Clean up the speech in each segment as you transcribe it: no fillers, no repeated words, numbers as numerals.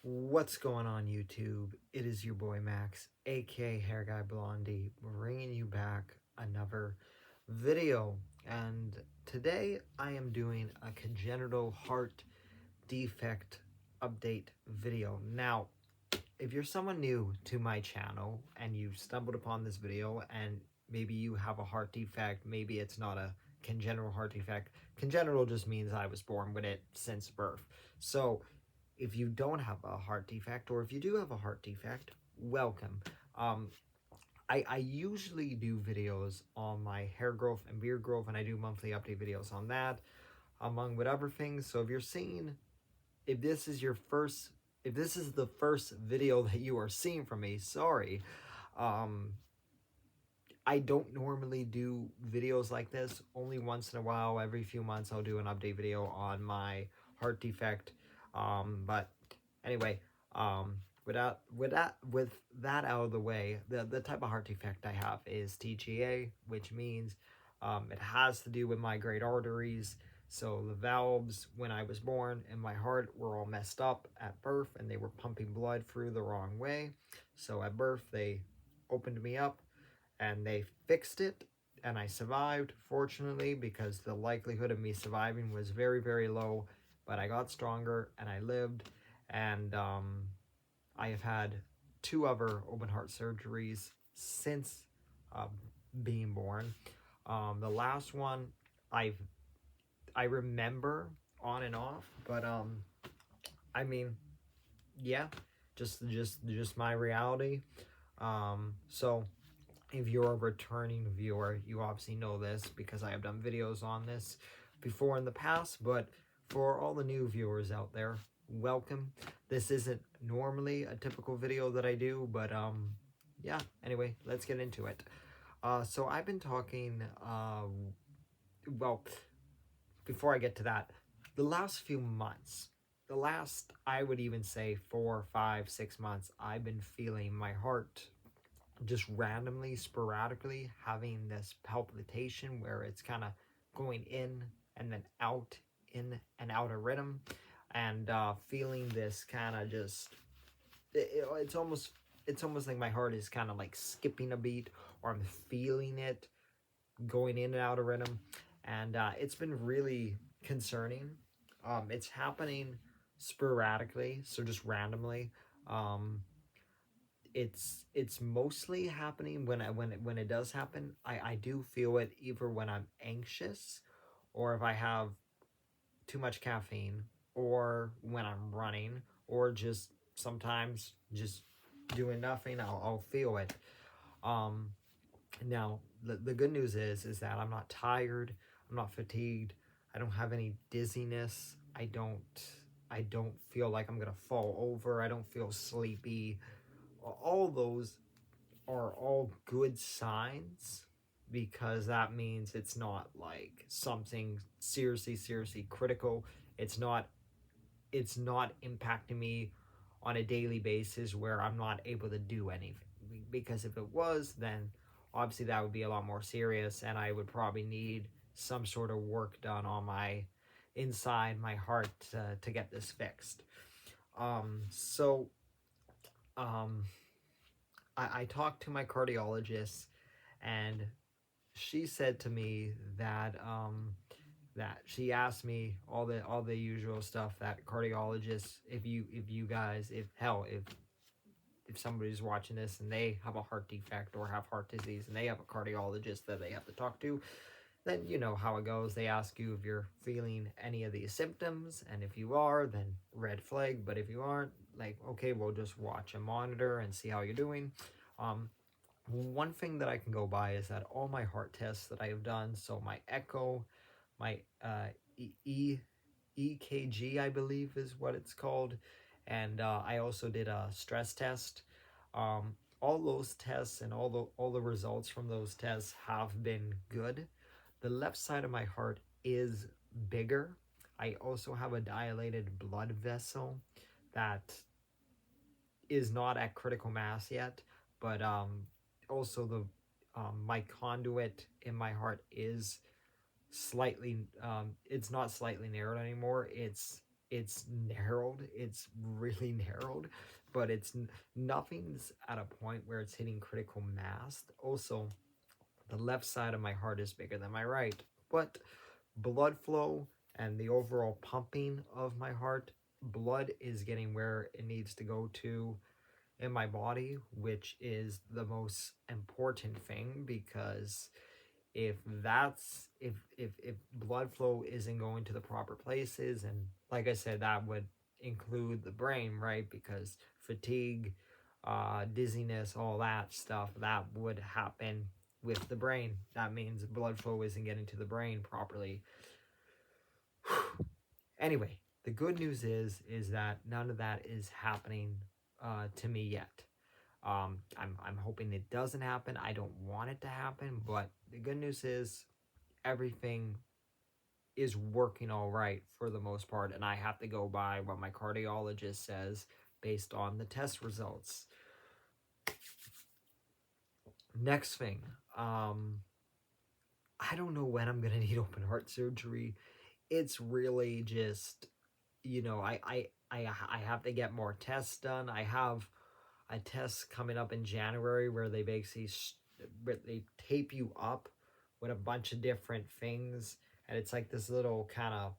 What's going on YouTube? It is your boy Max, aka Hair Guy Blondie, bringing you back another video. And today I am doing a congenital heart defect update video. Now, if you're someone new to my channel and you stumbled upon this video and maybe you have a heart defect, maybe it's not a congenital heart defect. Congenital just means I was born with it since birth. So if you don't have a heart defect, or if you do have a heart defect, welcome. I usually do videos on my hair growth and beard growth, and I do monthly update videos on that, among whatever things. So if you're seeing, if this is the first video that you are seeing from me, sorry. I don't normally do videos like this. Only once in a while, every few months, I'll do an update video on my heart defect. But anyway, with that out of the way, the type of heart defect I have is TGA, which means it has to do with my great arteries. So the valves, when I was born, in my heart were all messed up at birth, and they were pumping blood through the wrong way. So at birth, they opened me up and they fixed it, and I survived, fortunately, because the likelihood of me surviving was very, very low. But I got stronger and I lived, and I have had 2 other open heart surgeries since being born. The last one I remember on and off, but I mean, yeah, just my reality. So if you're a returning viewer, you obviously know this because I have done videos on this before in the past, but for all the new viewers out there, welcome. This isn't normally a typical video that I do, but yeah, anyway, let's get into it. So I've been talking, well, before I get to that, the last few months, I would even say 4, 5, 6 months, I've been feeling my heart just randomly, sporadically having this palpitation where it's kind of going in and then out, in and out of rhythm, and feeling this kind of just, it's almost like my heart is kind of like skipping a beat, or I'm feeling it going in and out of rhythm, and it's been really concerning. It's happening sporadically, so just randomly. It's mostly happening when it does happen. I do feel it either when I'm anxious, or if I have too much caffeine, or when I'm running, or just sometimes just doing nothing, I'll feel it. Now the good news is that I'm not tired, I'm not fatigued, I don't have any dizziness, I don't feel like I'm gonna fall over, I don't feel sleepy. All those are all good signs, because that means it's not like something seriously critical. It's not impacting me on a daily basis where I'm not able to do anything, because if it was, then obviously that would be a lot more serious, and I would probably need some sort of work done on my inside my heart to get this fixed. So I talked to my cardiologist, and she said to me that that she asked me all the usual stuff that cardiologists, if somebody's watching this and they have a heart defect or have heart disease and they have a cardiologist that they have to talk to, then you know how it goes. They ask you if you're feeling any of these symptoms, and if you are, then red flag. But if you aren't, like, okay, we'll just watch and monitor and see how you're doing. One thing that I can go by is that all my heart tests that I have done, so my echo, my EKG, I believe is what it's called, and I also did a stress test. All those tests and all the results from those tests have been good. The left side of my heart is bigger. I also have a dilated blood vessel that is not at critical mass yet, but also the my conduit in my heart is slightly, it's not slightly narrowed anymore. It's it's narrowed. It's really narrowed, but nothing's at a point where it's hitting critical mass. Also, the left side of my heart is bigger than my right, but blood flow and the overall pumping of my heart, blood is getting where it needs to go to in my body, which is the most important thing, because if blood flow isn't going to the proper places, and like I said, that would include the brain, right? Because fatigue, dizziness, all that stuff, that would happen with the brain. That means blood flow isn't getting to the brain properly. Anyway, the good news is that none of that is happening to me yet. I'm hoping it doesn't happen. I don't want it to happen, but the good news is everything is working all right for the most part, and I have to go by what my cardiologist says based on the test results. Next thing, I don't know when I'm gonna need open heart surgery. It's really just, I have to get more tests done. I have a test coming up in January where they basically they tape you up with a bunch of different things, and it's like this little kind of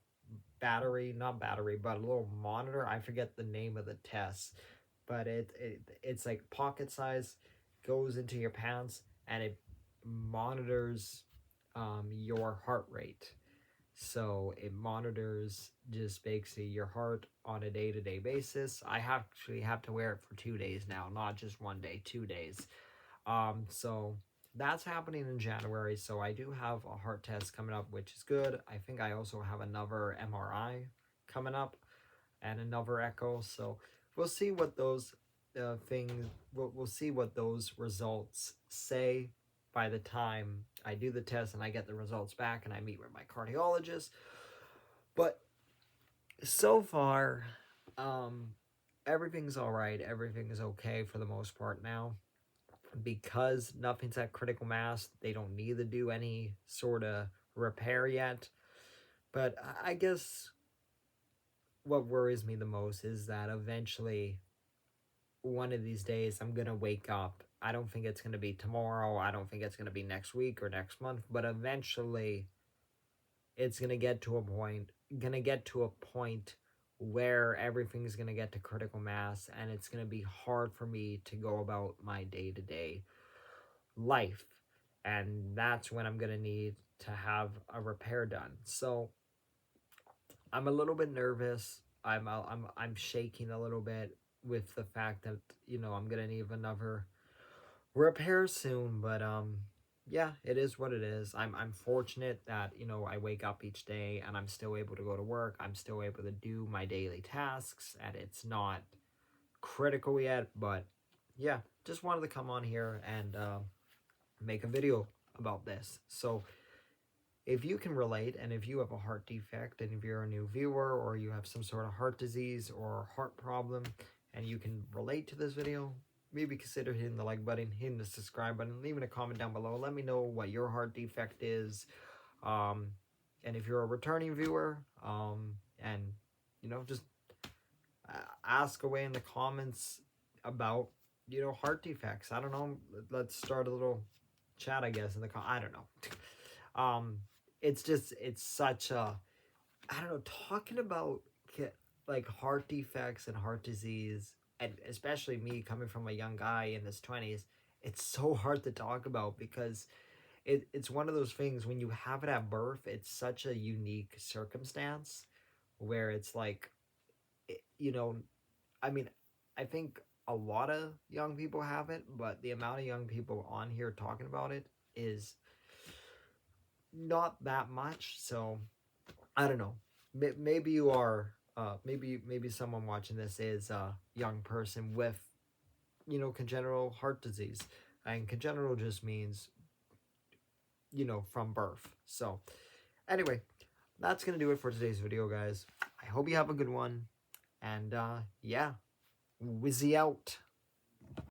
not battery, but a little monitor. I forget the name of the test, but it's like pocket size, goes into your pants, and it monitors your heart rate. So it monitors just basically your heart on a day-to-day basis. I actually have to wear it for 2 days now, not just one day, 2 days. So that's happening in January. So I do have a heart test coming up, which is good. I think I also have another MRI coming up and another echo. So we'll see what those things. We'll see what those results say by the time I do the test and I get the results back and I meet with my cardiologist. But so far, everything's all right. Everything is okay for the most part now. Because nothing's at critical mass, they don't need to do any sort of repair yet. But I guess what worries me the most is that eventually, one of these days, I'm going to wake up. I don't think it's going to be tomorrow. I don't think it's going to be next week or next month. But eventually, it's going to get to a point where everything's going to get to critical mass, and it's going to be hard for me to go about my day-to-day life, and that's when I'm gonna need to have a repair done. So I'm a little bit nervous. I'm shaking a little bit with the fact that I'm gonna need another repair soon. But yeah, it is what it is. I'm fortunate that I wake up each day and I'm still able to go to work. I'm still able to do my daily tasks, and it's not critical yet. But yeah, just wanted to come on here and make a video about this. So if you can relate, and if you have a heart defect, and if you're a new viewer, or you have some sort of heart disease or heart problem, and you can relate to this video, maybe consider hitting the like button, hitting the subscribe button, leaving a comment down below. Let me know what your heart defect is. And if you're a returning viewer, and just ask away in the comments about heart defects. I don't know. Let's start a little chat, I guess, in the I don't know. It's such a, I don't know, talking about like heart defects and heart disease, and especially me coming from a young guy in his 20s, it's so hard to talk about, because it's one of those things when you have it at birth. It's such a unique circumstance where it's like, I mean, I think a lot of young people have it, but the amount of young people on here talking about it is not that much. So I don't know. Maybe you are. Maybe someone watching this is a young person with congenital heart disease, and congenital just means from birth. So anyway, that's gonna do it for today's video, guys. I hope you have a good one, and yeah, Wizzy out.